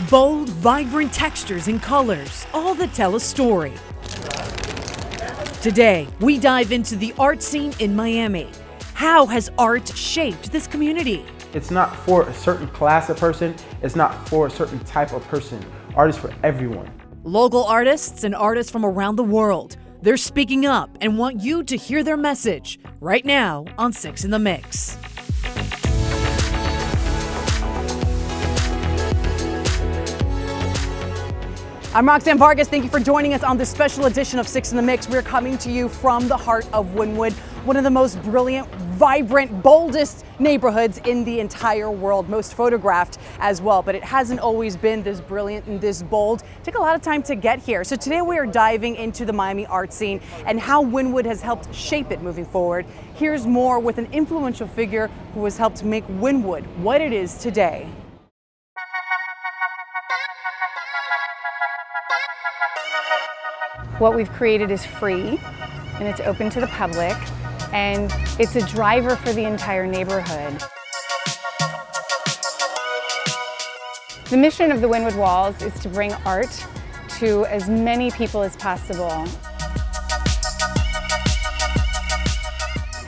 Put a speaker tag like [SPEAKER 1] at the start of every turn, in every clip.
[SPEAKER 1] Bold, vibrant textures and colors, all that tell a story. Today, we dive into the art scene in Miami. How has art shaped this community?
[SPEAKER 2] It's not for a certain class of person. It's not for a certain type of person. Art is for everyone.
[SPEAKER 1] Local artists and artists from around the world. They're speaking up and want you to hear their message right now on 6 in the Mix. I'm Roxanne Vargas. Thank you for joining us on this special edition of 6 in the Mix. We're coming to you from the heart of Wynwood, one of the most brilliant, vibrant, boldest neighborhoods in the entire world, most photographed as well. But it hasn't always been this brilliant and this bold. It took a lot of time to get here. So today we are diving into the Miami art scene and how Wynwood has helped shape it moving forward. Here's more with an influential figure who has helped make Wynwood what it is today.
[SPEAKER 3] What we've created is free and it's open to the public and it's a driver for the entire neighborhood. The mission of the Wynwood Walls is to bring art to as many people as possible.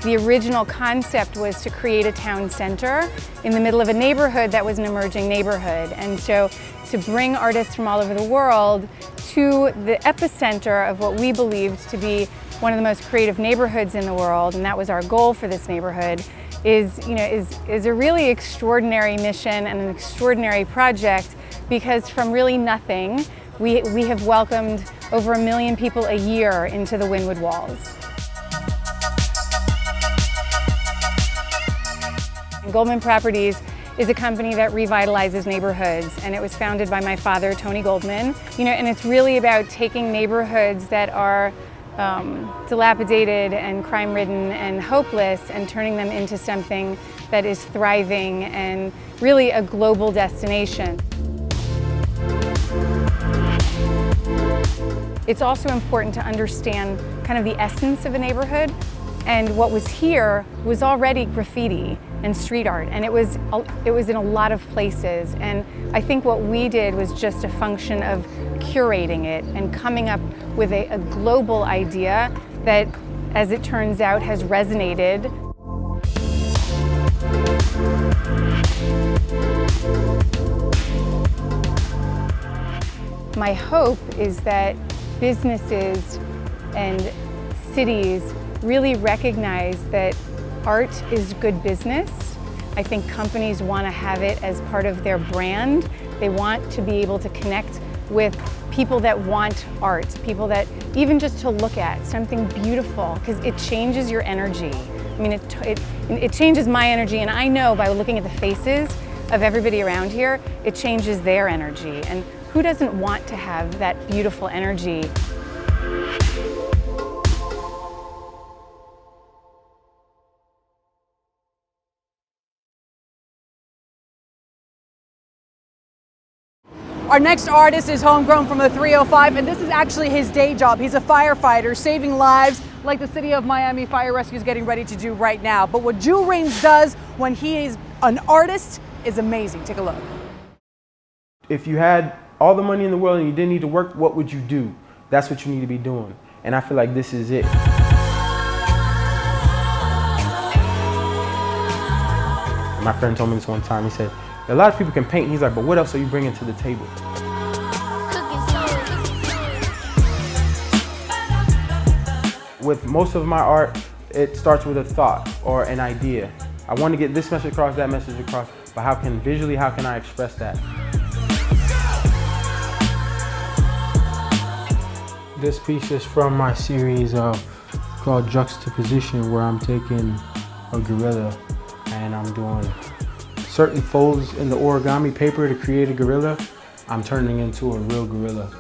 [SPEAKER 3] The original concept was to create a town center in the middle of a neighborhood that was an emerging neighborhood. And so to bring artists from all over the world to the epicenter of what we believed to be one of the most creative neighborhoods in the world, and that was our goal for this neighborhood, is a really extraordinary mission and an extraordinary project, because from really nothing, we have welcomed over 1 million people a year into the Wynwood Walls. Goldman Properties is a company that revitalizes neighborhoods, and it was founded by my father, Tony Goldman. And it's really about taking neighborhoods that are dilapidated and crime-ridden and hopeless and turning them into something that is thriving and really a global destination. It's also important to understand kind of the essence of a neighborhood. And what was here was already graffiti and street art, and it was in a lot of places. And I think what we did was just a function of curating it and coming up with a global idea that, as it turns out, has resonated. My hope is that businesses and cities really recognize that art is good business. I think companies want to have it as part of their brand. They want to be able to connect with people that want art, people that even just to look at something beautiful, because it changes your energy. I mean, it changes my energy, and I know by looking at the faces of everybody around here, it changes their energy. And who doesn't want to have that beautiful energy?
[SPEAKER 1] Our next artist is homegrown from the 305, and this is actually his day job. He's a firefighter saving lives like the city of Miami Fire Rescue is getting ready to do right now. But what Jules Raines does when he is an artist is amazing. Take a look.
[SPEAKER 2] If you had all the money in the world and you didn't need to work, what would you do? That's what you need to be doing. And I feel like this is it. My friend told me this one time. He said, a lot of people can paint. He's like, but what else are you bringing to the table? With most of my art, it starts with a thought or an idea. I want to get this message across, that message across, but how can I express that?
[SPEAKER 4] This piece is from my series called Juxtaposition, where I'm taking a gorilla and I'm doing certain folds in the origami paper to create a gorilla. I'm turning into a real gorilla.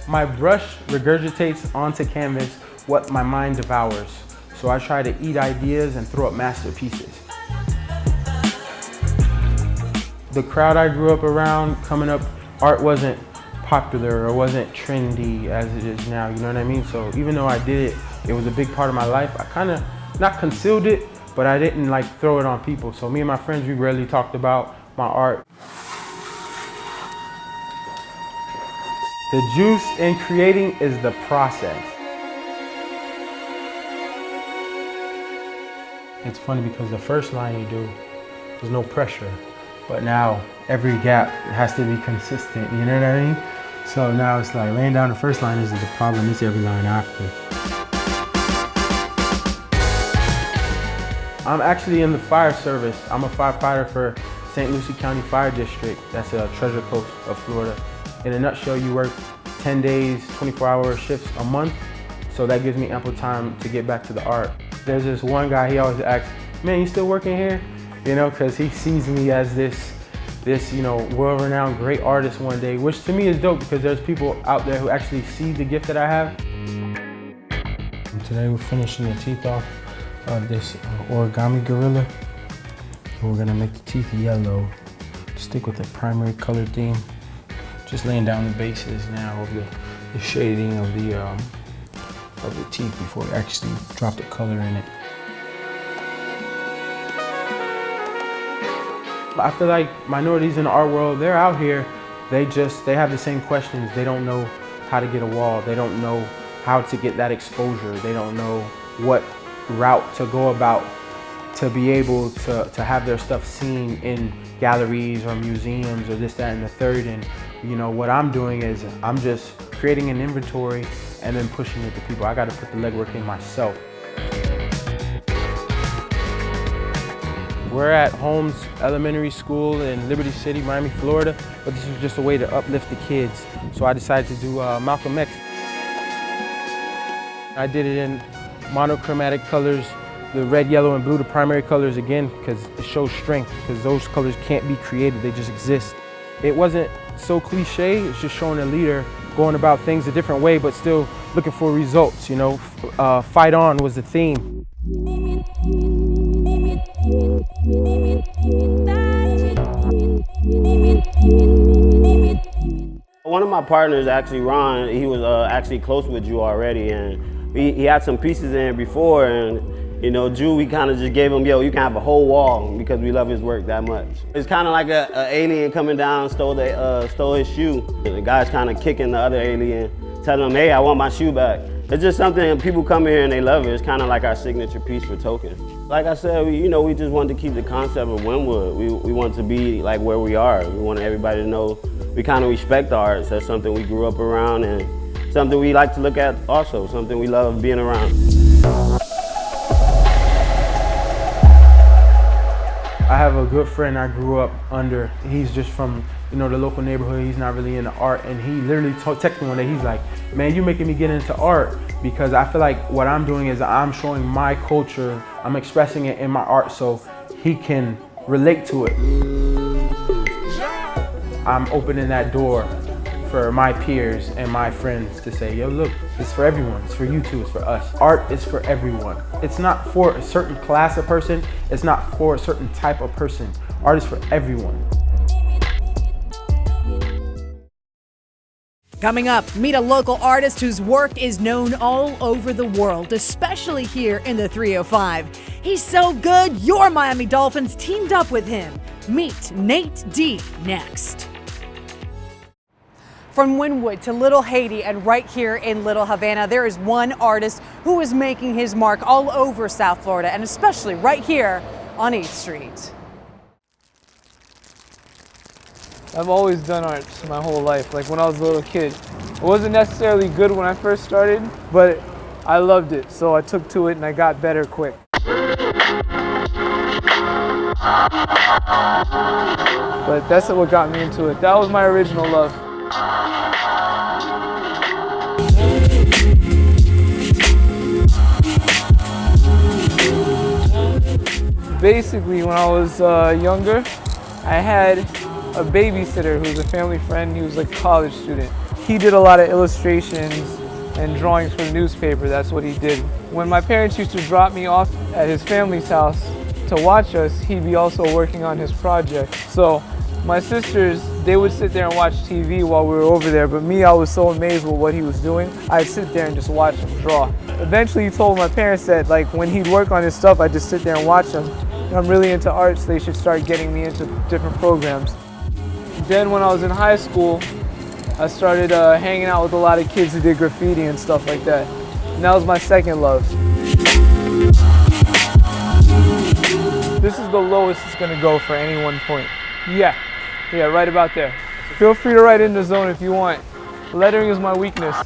[SPEAKER 4] My brush regurgitates onto canvas what my mind devours. So I try to eat ideas and throw up masterpieces. The crowd I grew up around, coming up, art wasn't popular or wasn't trendy as it is now, you know what I mean? So even though I did it, it was a big part of my life. I kind of not concealed it, but I didn't like throw it on people. So me and my friends, we rarely talked about my art.
[SPEAKER 2] The juice in creating is the process.
[SPEAKER 4] It's funny because the first line you do, there's no pressure. But now every gap has to be consistent, you know what I mean? So now it's like laying down the first line isn't the problem, it's every line after.
[SPEAKER 2] I'm actually in the fire service. I'm a firefighter for St. Lucie County Fire District. That's a Treasure Coast of Florida. In a nutshell, you work 10 days, 24-hour shifts a month. So that gives me ample time to get back to the art. There's this one guy, he always asks, man, you still working here? You know, because he sees me as this world-renowned great artist one day, which to me is dope because there's people out there who actually see the gift that I have.
[SPEAKER 4] And today we're finishing the teeth off of this origami gorilla. And we're gonna make the teeth yellow. Stick with the primary color theme. Just laying down the bases now of the shading of the teeth before we actually drop the color in it.
[SPEAKER 2] I feel like minorities in the art world, they're out here, they have the same questions. They don't know how to get a wall. They don't know how to get that exposure. They don't know what route to go about to be able to have their stuff seen in galleries or museums or this, that, and the third. And you know, what I'm doing is I'm just creating an inventory and then pushing it to people. I got to put the legwork in myself. We're at Holmes Elementary School in Liberty City, Miami, Florida, but this was just a way to uplift the kids. So I decided to do Malcolm X. I did it in monochromatic colors, the red, yellow, and blue, the primary colors again, because it shows strength, because those colors can't be created, they just exist. It wasn't so cliche, it's just showing a leader going about things a different way, but still looking for results, you know. Fight on was the theme.
[SPEAKER 5] One of my partners, actually Ron, he was actually close with Drew already, and he had some pieces in before, and you know, Drew, we kind of just gave him, yo, you can have a whole wall because we love his work that much. It's kind of like an alien coming down, stole his shoe. The guy's kind of kicking the other alien, telling him, hey, I want my shoe back. It's just something people come here and they love it. It's kind of like our signature piece for Token. Like I said, we just wanted to keep the concept of Wynwood. We want to be like where we are. We want everybody to know we kind of respect the arts. That's something we grew up around and something we like to look at also, something we love being around.
[SPEAKER 2] I have a good friend I grew up under. He's just from, you know, the local neighborhood. He's not really into art, and he literally texted me one day. He's like, man, you're making me get into art because I feel like what I'm doing is I'm showing my culture, I'm expressing it in my art so he can relate to it. I'm opening that door for my peers and my friends to say, yo, look, it's for everyone. It's for you too, it's for us. Art is for everyone. It's not for a certain class of person. It's not for a certain type of person. Art is for everyone.
[SPEAKER 1] Coming up, meet a local artist whose work is known all over the world, especially here in the 305. He's so good, your Miami Dolphins teamed up with him. Meet Nate D next. From Wynwood to Little Haiti and right here in Little Havana, there is one artist who is making his mark all over South Florida and especially right here on 8th Street.
[SPEAKER 6] I've always done art my whole life, like when I was a little kid. It wasn't necessarily good when I first started, but I loved it, so I took to it and I got better quick. But that's what got me into it. That was my original love. Basically, when I was younger, I had a babysitter who was a family friend. He was like a college student. He did a lot of illustrations and drawings for the newspaper. That's what he did. When my parents used to drop me off at his family's house to watch us, he'd be also working on his project. So my sisters, they would sit there and watch TV while we were over there, but me, I was so amazed with what he was doing, I'd sit there and just watch him draw. Eventually he told my parents that like when he'd work on his stuff, I'd just sit there and watch him. I'm really into art, so they should start getting me into different programs. Then when I was in high school, I started hanging out with a lot of kids who did graffiti and stuff like that. And that was my second love. This is the lowest it's gonna go for any one point. Yeah, right about there. Feel free to write in the zone if you want. Lettering is my weakness.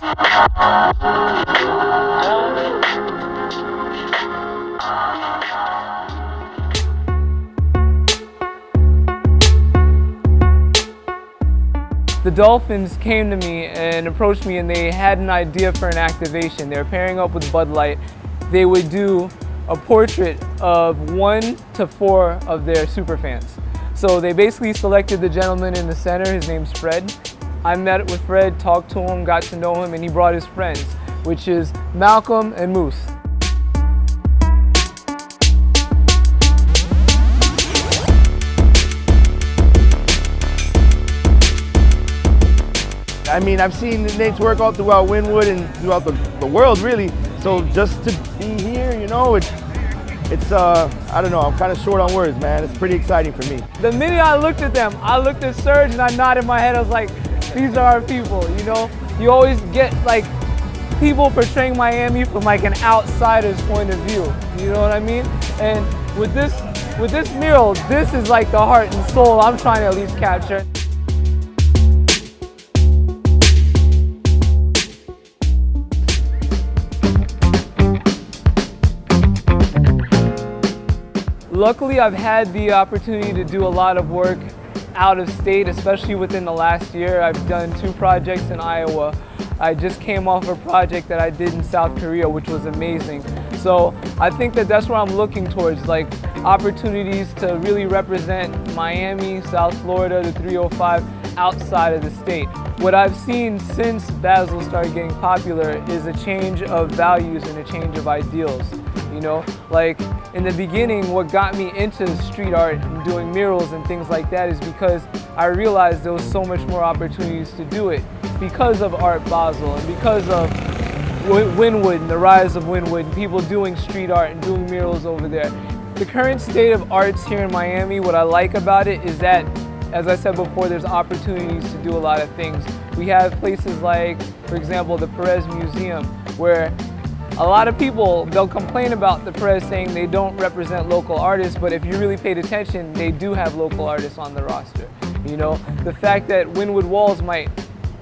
[SPEAKER 6] The Dolphins came to me and approached me, and they had an idea for an activation. They were pairing up with Bud Light. They would do a portrait of 1 to 4 of their superfans. So they basically selected the gentleman in the center. His name's Fred. I met with Fred, talked to him, got to know him, and he brought his friends, which is Malcolm and Moose.
[SPEAKER 7] I mean, I've seen Nate's work all throughout Wynwood and throughout the world, really. So just to be here, you know, it's I don't know, I'm kind of short on words, man. It's pretty exciting for me.
[SPEAKER 6] The minute I looked at them, I looked at Serge and I nodded my head. I was like, these are our people, you know? You always get like people portraying Miami from like an outsider's point of view, you know what I mean? And with this mural, this is like the heart and soul I'm trying to at least capture. Luckily, I've had the opportunity to do a lot of work out of state, especially within the last year. I've done 2 projects in Iowa. I just came off a project that I did in South Korea, which was amazing. So I think that that's where I'm looking towards, like opportunities to really represent Miami, South Florida, the 305 outside of the state. What I've seen since Basel started getting popular is a change of values and a change of ideals. You know, like in the beginning, what got me into street art and doing murals and things like that is because I realized there was so much more opportunities to do it because of Art Basel and because of Wynwood and the rise of Wynwood and people doing street art and doing murals over there. The current state of arts here in Miami, what I like about it is that, as I said before, there's opportunities to do a lot of things. We have places like, for example, the Perez Museum, where a lot of people, they'll complain about the Perez saying they don't represent local artists, but if you really paid attention, they do have local artists on the roster. You know, the fact that Wynwood Walls might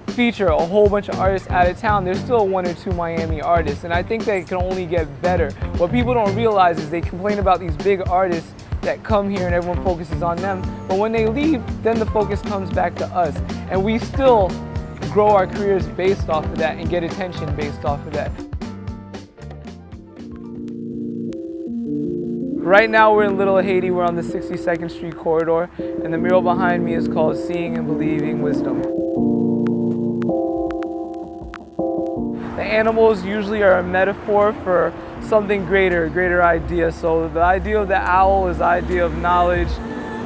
[SPEAKER 6] feature a whole bunch of artists out of town, there's still 1 or 2 Miami artists, and I think that it can only get better. What people don't realize is they complain about these big artists that come here and everyone focuses on them, but when they leave, then the focus comes back to us, and we still grow our careers based off of that and get attention based off of that. Right now we're in Little Haiti, we're on the 62nd Street corridor, and the mural behind me is called Seeing and Believing Wisdom. The animals usually are a metaphor for something greater, a greater idea. So the idea of the owl is the idea of knowledge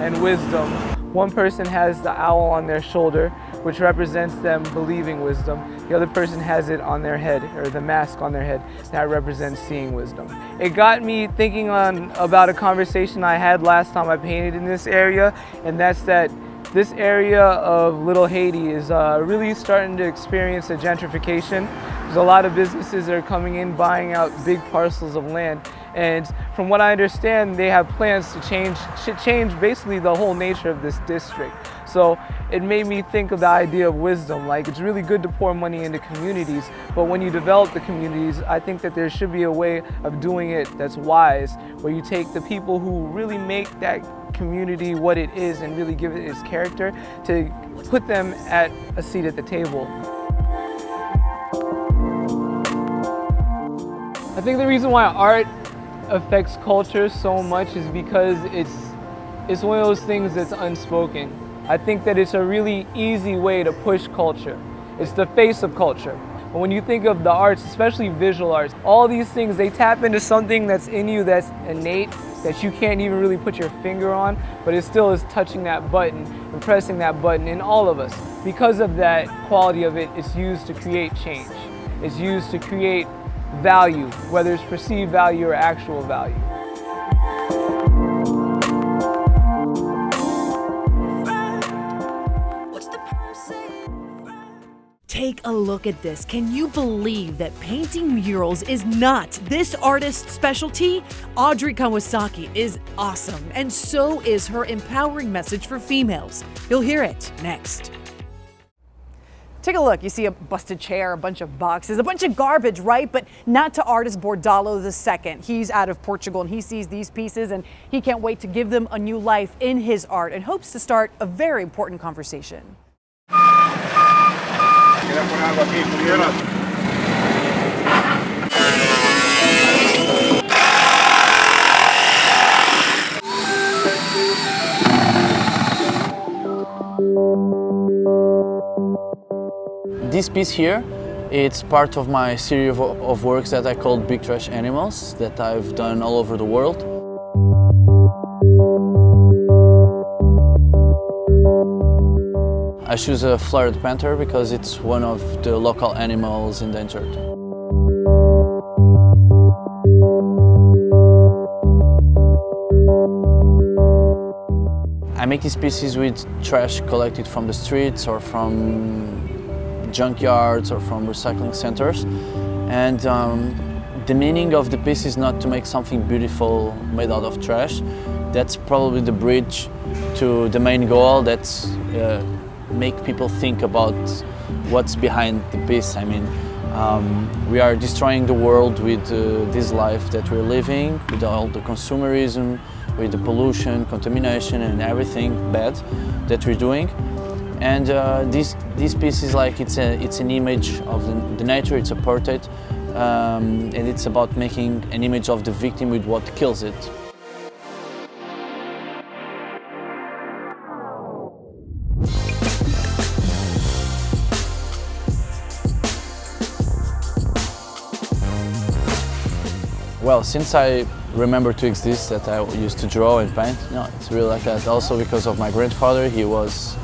[SPEAKER 6] and wisdom. One person has the owl on their shoulder, which represents them believing wisdom. The other person has it on their head, or the mask on their head, that represents seeing wisdom. It got me thinking about a conversation I had last time I painted in this area, and that's that this area of Little Haiti is really starting to experience a gentrification. There's a lot of businesses that are coming in, buying out big parcels of land. And from what I understand, they have plans to change basically the whole nature of this district. So it made me think of the idea of wisdom. Like, it's really good to pour money into communities, but when you develop the communities, I think that there should be a way of doing it that's wise, where you take the people who really make that community what it is and really give it its character, to put them at a seat at the table. I think the reason why art affects culture so much is because it's one of those things that's unspoken. I think that it's a really easy way to push culture. It's the face of culture. But when you think of the arts, especially visual arts, all these things, they tap into something that's in you that's innate, that you can't even really put your finger on, but it still is touching that button and pressing that button in all of us. Because of that quality of it, it's used to create change. It's used to create value, whether it's perceived value or actual value.
[SPEAKER 8] What's the person? take a look at this. Can you believe that painting murals is not this artist's specialty? Audrey Kawasaki is awesome, and so is her empowering message for females. You'll hear it next.
[SPEAKER 1] Take a look. You see a busted chair, a bunch of boxes, a bunch of garbage, right? But not to artist Bordalo II. He's out of Portugal and he sees these pieces and he can't wait to give them a new life in his art and hopes to start a very important conversation.
[SPEAKER 9] This piece here, it's part of my series of works that I called Big Trash Animals that I've done all over the world. I choose a flared panther because it's one of the local animals endangered. I make these pieces with trash collected from the streets or from junkyards or from recycling centers, and the meaning of the piece is not to make something beautiful made out of trash. That's probably the bridge to the main goal, that's make people think about what's behind the piece. I mean, we are destroying the world with this life that we're living, with all the consumerism, with the pollution, contamination and everything bad that we're doing. And this piece is like, it's an image of the nature, it's a portrait, and it's about making an image of the victim with what kills it. Well, since I remember to exist that I used to draw and paint, it's really like that. Also because of my grandfather, he was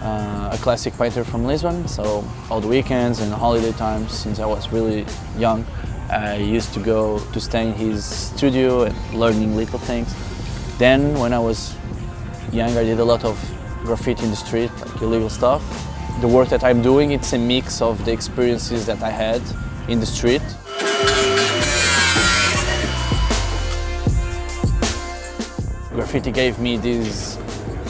[SPEAKER 9] a classic painter from Lisbon, so all the weekends and holiday times, since I was really young, I used to go to stay in his studio and learning little things. Then when I was young, I did a lot of graffiti in the street, like illegal stuff. The work that I'm doing, it's a mix of the experiences that I had in the street. Graffiti gave me this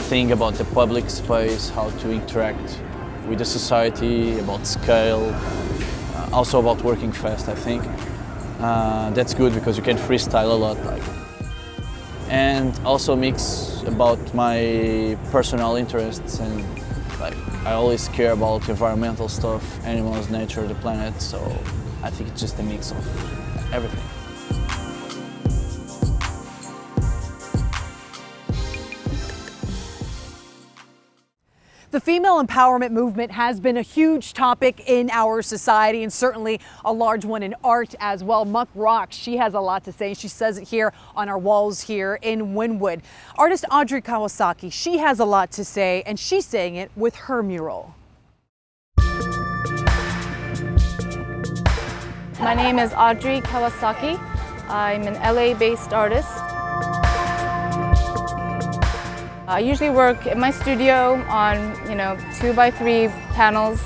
[SPEAKER 9] thing about the public space, how to interact with the society, about scale, also about working fast, I think. That's good because you can freestyle a lot. And also mix about my personal interests, and I always care about environmental stuff, animals, nature, the planet, so I think it's just a mix of everything.
[SPEAKER 1] The female empowerment movement has been a huge topic in our society and certainly a large one in art as well. Muck rocks. She has a lot to say. She says it here on our walls here in Wynwood. Artist Audrey Kawasaki, she has a lot to say, and she's saying it with her mural.
[SPEAKER 10] My name is Audrey Kawasaki. I'm an LA-based artist. I usually work in my studio on, 2x3 panels.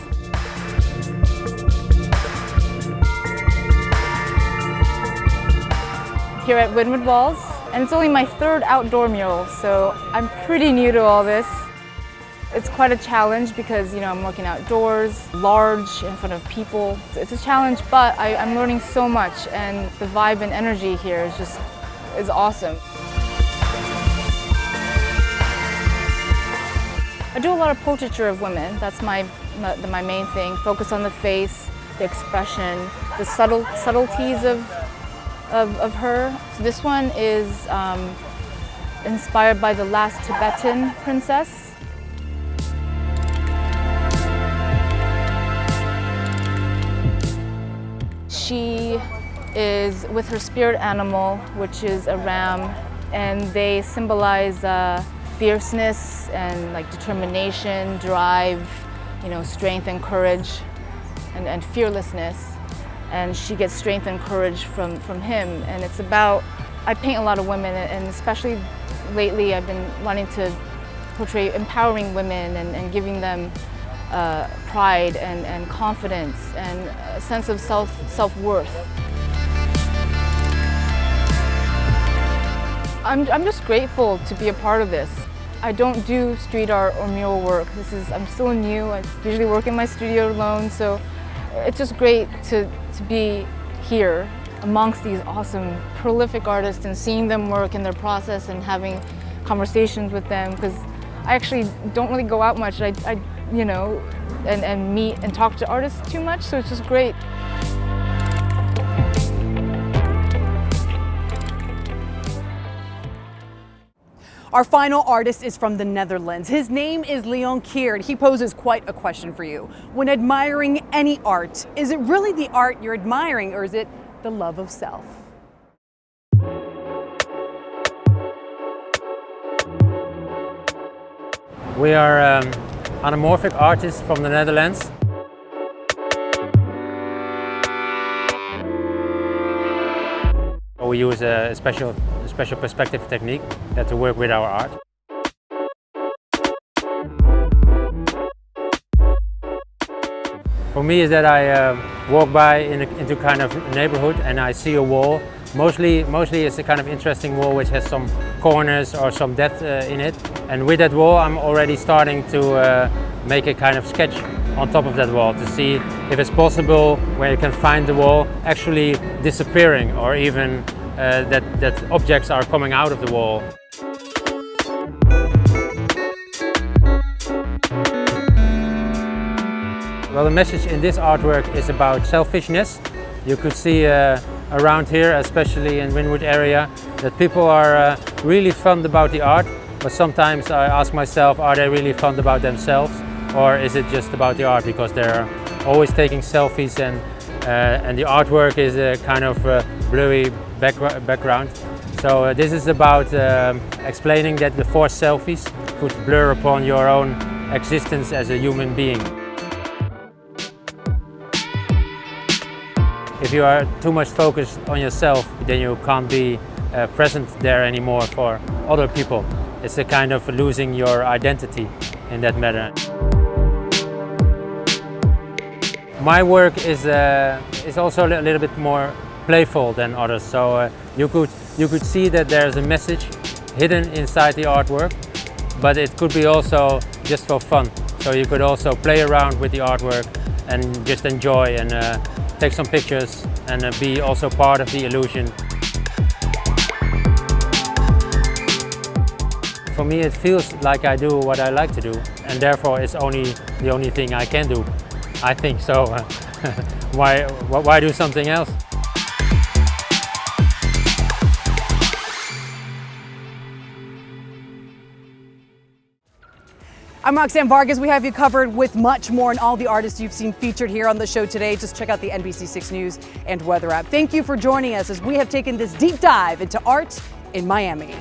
[SPEAKER 10] Here at Wynwood Walls, and it's only my third outdoor mural, so I'm pretty new to all this. It's quite a challenge because, I'm working outdoors, large, in front of people. It's a challenge, but I'm learning so much, and the vibe and energy here is awesome. I do a lot of portraiture of women. That's my main thing. Focus on the face, the expression, the subtleties of her. So this one is inspired by the last Tibetan princess. She is with her spirit animal, which is a ram, and they symbolize fierceness and determination, drive, strength and courage, and fearlessness. And she gets strength and courage from him. And it's about, I paint a lot of women, and especially lately I've been wanting to portray empowering women and giving them pride and confidence and a sense of self-worth. I'm just grateful to be a part of this. I don't do street art or mural work. I'm still new. I usually work in my studio alone, so it's just great to be here amongst these awesome, prolific artists and seeing them work in their process and having conversations with them, because I actually don't really go out much. I you know, and meet and talk to artists too much, so it's just great.
[SPEAKER 1] Our final artist is from the Netherlands. His name is Leon Keerd. He poses quite a question for you. When admiring any art, is it really the art you're admiring, or is it the love of self?
[SPEAKER 11] We are anamorphic artists from the Netherlands. We use a special perspective technique to work with our art. For me is that I walk by into kind of neighborhood and I see a wall. Mostly it's a kind of interesting wall which has some corners or some depth in it. And with that wall I'm already starting to make a kind of sketch on top of that wall to see if it's possible where you can find the wall actually disappearing, or even that objects are coming out of the wall. Well, the message in this artwork is about selfishness. You could see around here, especially in Wynwood area, that people are really fond about the art, but sometimes I ask myself, are they really fond about themselves, or is it just about the art, because they're always taking selfies and the artwork is a kind of blurry background. So this is about explaining that the forced selfies could blur upon your own existence as a human being. If you are too much focused on yourself, then you can't be present there anymore for other people. It's a kind of losing your identity in that matter. My work is also a little bit more playful than others, so you could see that there's a message hidden inside the artwork, but it could be also just for fun. So you could also play around with the artwork and just enjoy and take some pictures and be also part of the illusion. For me it feels like I do what I like to do, and therefore it's the only thing I can do. I think so. Why do something else?
[SPEAKER 1] I'm Roxanne Vargas. We have you covered with much more and all the artists you've seen featured here on the show today. Just check out the NBC6 News and Weather app. Thank you for joining us as we have taken this deep dive into art in Miami.